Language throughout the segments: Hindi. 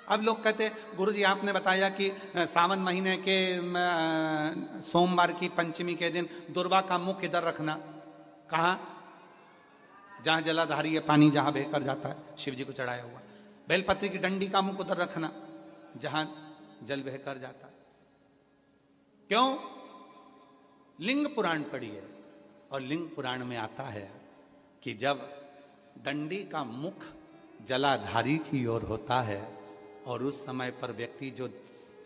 अब लोग कहते गुरुजी आपने बताया कि सावन महीने के सोमवार की पंचमी के दिन दुर्वा का मुख इधर रखना, कहाँ? जहां जलाधारी है, पानी जहां बहकर जाता है शिव जी को चढ़ाया हुआ। बेलपत्री की डंडी का मुख उधर रखना जहां जल बहकर जाता है। क्यों? लिंग पुराण पढ़ी है और लिंग पुराण में आता है कि जब डंडी का मुख जलाधारी की ओर होता है और उस समय पर व्यक्ति जो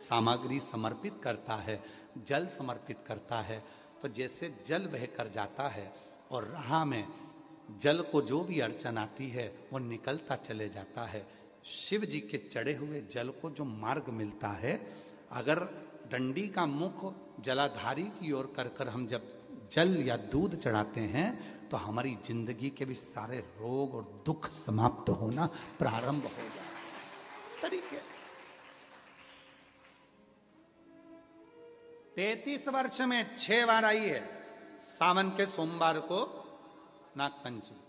सामग्री समर्पित करता है, जल समर्पित करता है, तो जैसे जल बहकर जाता है और राह में जल को जो भी अड़चन आती है वो निकलता चले जाता है। शिव जी के चढ़े हुए जल को जो मार्ग मिलता है, अगर डंडी का मुख जलाधारी की ओर कर कर हम जब जल या दूध चढ़ाते हैं तो हमारी जिंदगी के भी सारे रोग और दुख समाप्त होना प्रारंभ हो जाए। तरीके 33 वर्ष में 6 बार आई है सावन के सोमवार को नागपंचमी।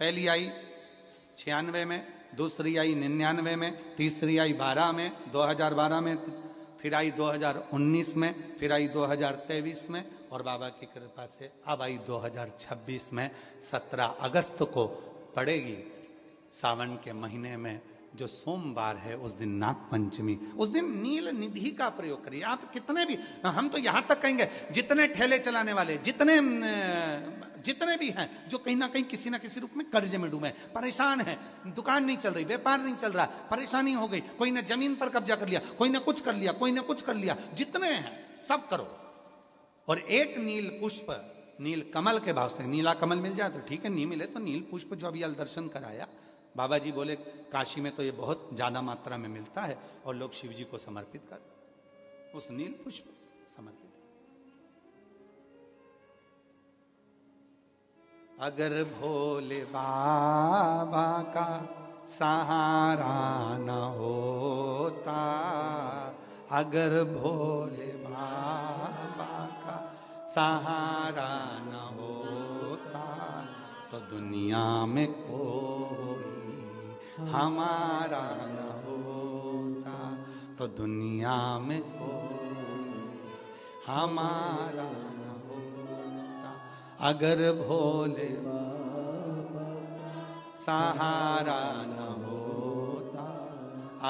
पहली आई 96 में, दूसरी आई 99 में, तीसरी आई 12 में, 2012 में, फिर आई 2019 में, फिर आई 2023 में और बाबा की कृपा से अब आई 2026 में। 17 अगस्त को पड़ेगी सावन के महीने में जो सोमवार है, उस दिन नागपंचमी। उस दिन नील निधि का प्रयोग करिए। आप कितने भी, हम तो यहां तक कहेंगे जितने ठेले चलाने वाले, जितने भी हैं जो कहीं ना कहीं किसी ना किसी रूप में कर्ज में डूबे, परेशान है, दुकान नहीं चल रही, व्यापार नहीं चल रहा, परेशानी हो गई, कोई ने जमीन पर कब्जा कर लिया, कोई ने कुछ कर लिया, कोई ने कुछ कर लिया, जितने हैं सब करो और एक नील पुष्प, नील कमल के भाव से, नीला कमल मिल जाए तो ठीक है, नहीं मिले तो नील पुष्प जो अभी दर्शन कराया बाबा जी बोले काशी में तो ये बहुत ज्यादा मात्रा में मिलता है और लोग शिव जी को समर्पित कर, उस नील पुष्प समर्पित। अगर भोले बाबा का सहारा न होता, अगर भोले बाबा का सहारा न होता तो दुनिया में कोई हमारा न होता, तो दुनिया में कोई हमारा न होता। अगर भोले बाबा सहारा न होता,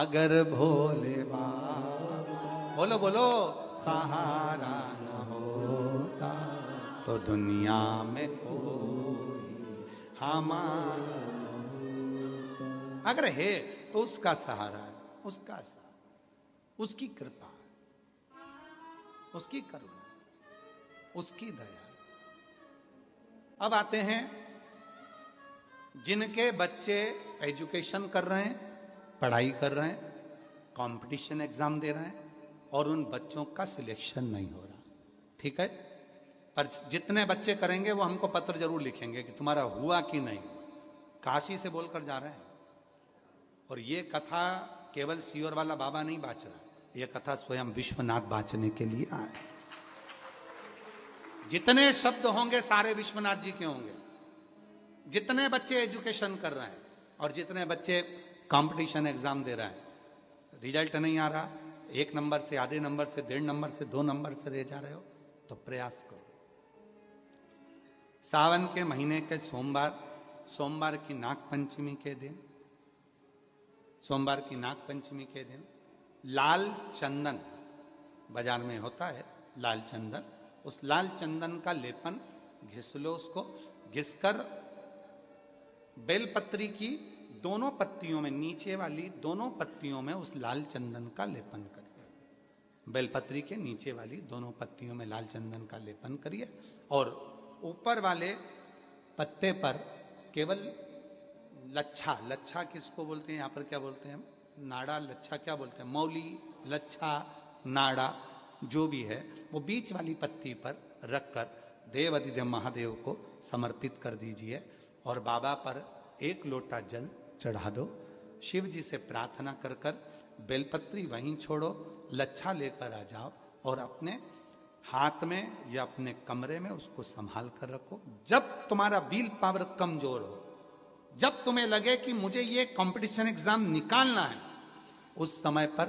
अगर भोले बाबा, बोलो बोलो, सहारा न होता तो दुनिया में कोई हमारा, अगर है तो उसका सहारा है, उसका सहारा, उसकी कृपा, उसकी करुणा, उसकी दया। अब आते हैं जिनके बच्चे एजुकेशन कर रहे हैं, पढ़ाई कर रहे हैं, कंपटीशन एग्जाम दे रहे हैं और उन बच्चों का सिलेक्शन नहीं हो रहा, ठीक है, पर जितने बच्चे करेंगे वो हमको पत्र जरूर लिखेंगे कि तुम्हारा हुआ कि नहीं। काशी से बोलकर जा रहे हैं और ये कथा केवल सियोर वाला बाबा नहीं बाच रहा, ये कथा स्वयं विश्वनाथ बाचने के लिए आए। जितने शब्द होंगे सारे विश्वनाथ जी के होंगे। जितने बच्चे एजुकेशन कर रहे हैं और जितने बच्चे कंपटीशन एग्जाम दे रहे हैं, रिजल्ट नहीं आ रहा, 1 नंबर से, आधे नंबर से, 1.5 नंबर से, 2 नंबर से रह जा रहे हो, तो प्रयास करो। सावन के महीने के सोमवार की नागपंचमी के दिन, सोमवार की नागपंचमी के दिन लाल चंदन बाजार में होता है, लाल चंदन, उस लाल चंदन का लेपन घिस लो, उसको घिसकर बेलपत्री की दोनों पत्तियों में, नीचे वाली दोनों पत्तियों में उस लाल चंदन का लेपन करिए। बेलपत्री के नीचे वाली दोनों पत्तियों में लाल चंदन का लेपन करिए और ऊपर वाले पत्ते पर केवल लच्छा, लच्छा किसको बोलते हैं यहाँ पर, क्या बोलते हैं, नाड़ा, लच्छा क्या बोलते हैं, मौली, लच्छा, नाड़ा, जो भी है वो बीच वाली पत्ती पर रखकर देव अधिदेव महादेव को समर्पित कर दीजिए और बाबा पर 1 लोटा जल चढ़ा दो। शिव जी से प्रार्थना कर कर बेलपत्री वहीं छोड़ो, लच्छा लेकर आ जाओ और अपने हाथ में या अपने कमरे में उसको संभाल कर रखो। जब तुम्हारा विल पावर कमजोर हो, जब तुम्हें लगे कि मुझे ये कंपटीशन एग्जाम निकालना है, उस समय पर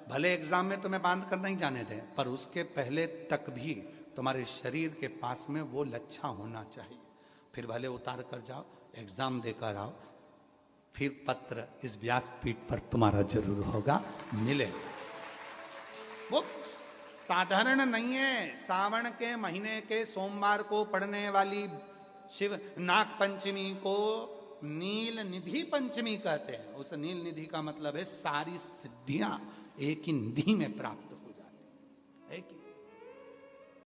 भले एग्जाम में तुम्हें बांध कर नहीं जाने दें, पर उसके पहले तक भी तुम्हारे शरीर के पास में वो लच्छा होना चाहिए। फिर भले उतार कर जाओ, एग्जाम देकर आओ, फिर पत्र इस व्यासपीठ पर तुम्हारा जरूर होगा, मिले। वो साधारण नहीं है। सावन के महीने के सोमवार को पड़ने वाली शिव नाग पंचमी को नील निधि पंचमी कहते हैं। उस नील निधि का मतलब है सारी सिद्धियां एक ही निधि में प्राप्त हो जाती है।